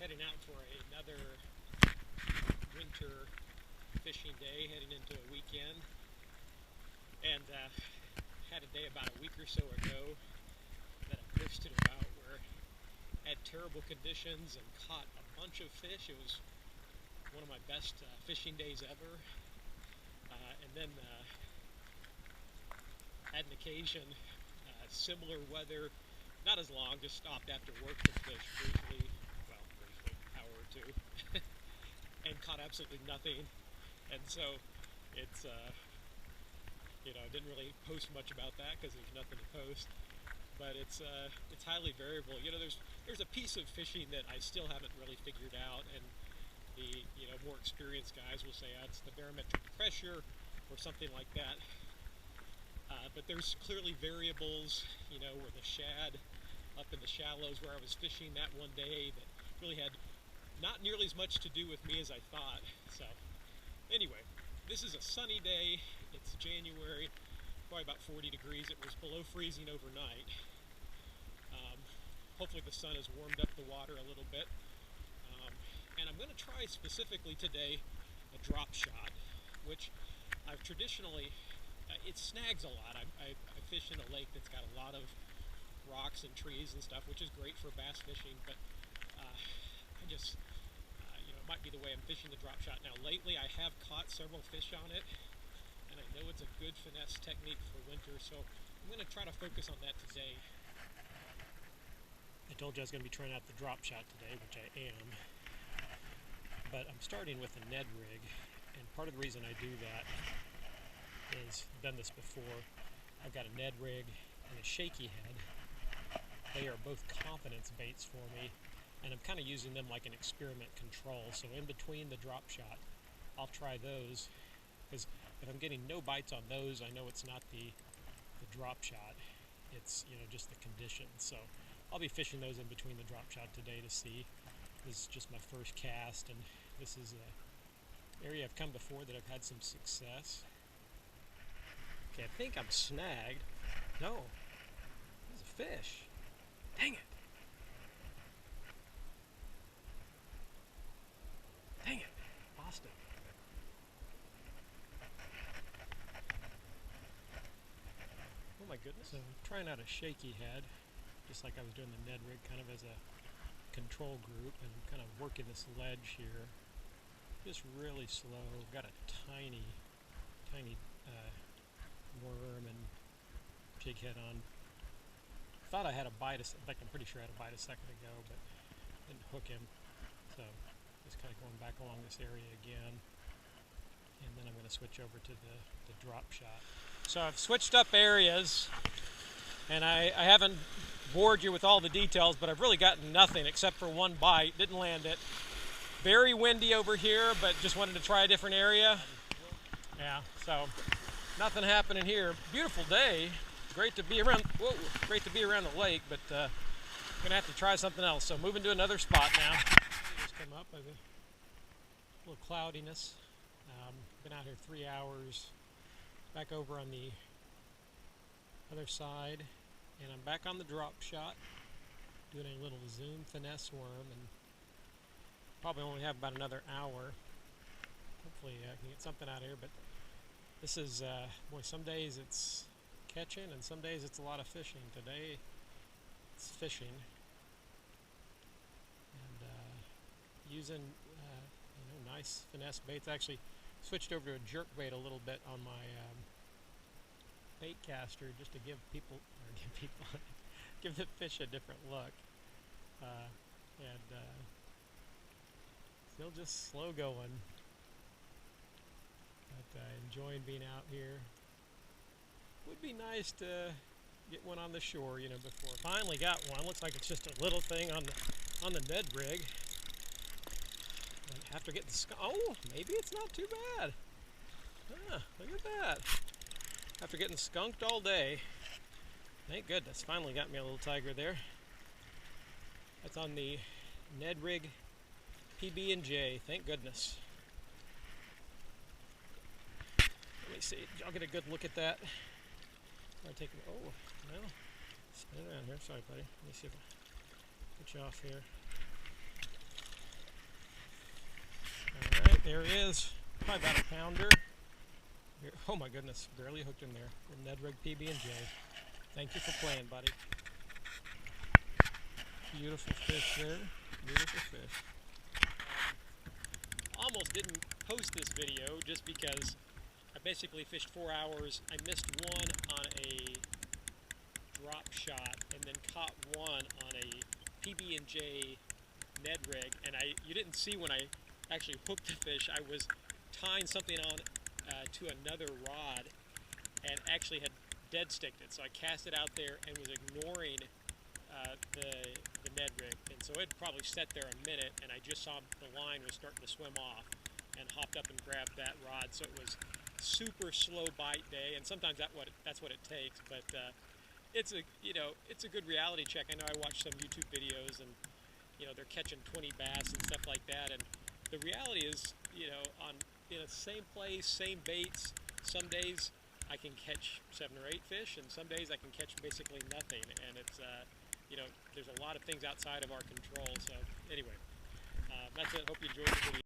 heading out for another winter fishing day, heading into a weekend. And had a day about a week or so ago that I posted about where I had terrible conditions and caught a bunch of fish. It was one of my best fishing days ever. And then had an occasion, similar weather, not as long, just stopped after work to fish briefly, hour or two, and caught absolutely nothing. And so it's, didn't really post much about that because there's nothing to post. But it's highly variable. There's a piece of fishing that I still haven't really figured out, and the more experienced guys will say it's the barometric pressure or something like that. But there's clearly variables, where the shad up in the shallows where I was fishing that one day that really had not nearly as much to do with me as I thought. So anyway, this is a sunny day. It's January, probably about 40 degrees. It was below freezing overnight. Hopefully the sun has warmed up the water a little bit. And I'm going to try specifically today a drop shot, which I've traditionally, it snags a lot. I fish in a lake that's got a lot of rocks and trees and stuff, which is great for bass fishing, but I just, it might be the way I'm fishing the drop shot. Now lately I have caught several fish on it, and I know it's a good finesse technique for winter, so I'm going to try to focus on that today. I told you I was going to be trying out the drop shot today, which I am, but I'm starting with a Ned rig, and part of the reason I do that is I've done this before. I've got a Ned rig and a shaky head. They are both confidence baits for me, and I'm kind of using them like an experiment control. So in between the drop shot, I'll try those, because if I'm getting no bites on those, I know it's not the drop shot. It's just the conditions. So I'll be fishing those in between the drop shot today to see. This is just my first cast, and this is an area I've come before that I've had some success. Okay, I think I'm snagged. No, there's a fish. Dang it. Dang it. Lost it. Oh my goodness. So I'm trying out a shaky head, just like I was doing the Ned rig, kind of as a control group, and kind of working this ledge here. Just really slow. Got a tiny worm and jig head on. Thought I had a bite, in fact I'm pretty sure I had a bite a second ago, but didn't hook him. So just kind of going back along this area again, and then I'm going to switch over to the drop shot. So I've switched up areas, and I haven't bored you with all the details, but I've really gotten nothing except for one bite. Didn't land it. Very windy over here, but just wanted to try a different area. Yeah, so nothing happening here. Beautiful day. Great to be around. Whoa, great to be around the lake, but gonna have to try something else. So moving to another spot now. Just come up with a little cloudiness. Been out here 3 hours. Back over on the other side, and I'm back on the drop shot, doing a little zoom finesse worm, and probably only have about another hour. Hopefully I can get something out of here, but this is, boy, some days it's catching and some days it's a lot of fishing. Today it's fishing, and using nice finesse baits. Actually switched over to a jerk bait a little bit on my bait caster, just to give give the fish a different look, and still just slow going, but enjoying being out here. Would be nice to get one on the shore, before. Finally got one. Looks like it's just a little thing on the Ned rig. And after getting oh, maybe it's not too bad. Look at that. After getting skunked all day, thank goodness, finally got me a little tiger there. That's on the Ned rig PB&J. Thank goodness. Let me see. I'll get a good look at that. I take. Oh, well, spin around here. Sorry, buddy. Let me see if I get you off here. There he is, probably about a pounder. Oh my goodness, barely hooked in there. The Ned Rig PB&J. Thank you for playing, buddy. Beautiful fish there. Beautiful fish. Almost didn't post this video just because I basically fished 4 hours. I missed one on a drop shot and then caught one on a PB&J Ned Rig. And you didn't see when I actually hooked the fish. I was tying something on to another rod and actually had dead sticked it. So I cast it out there and was ignoring the Ned Rig. And so it probably sat there a minute, and I just saw the line was starting to swim off and hopped up and grabbed that rod. So it was super slow bite day, and sometimes that's what it takes. But it's a good reality check. I know I watched some YouTube videos, and they're catching 20 bass and stuff like that. And the reality is, in the same place, same baits, some days I can catch 7 or 8 fish, and some days I can catch basically nothing. And it's there's a lot of things outside of our control. So anyway, that's it. Hope you enjoyed the video.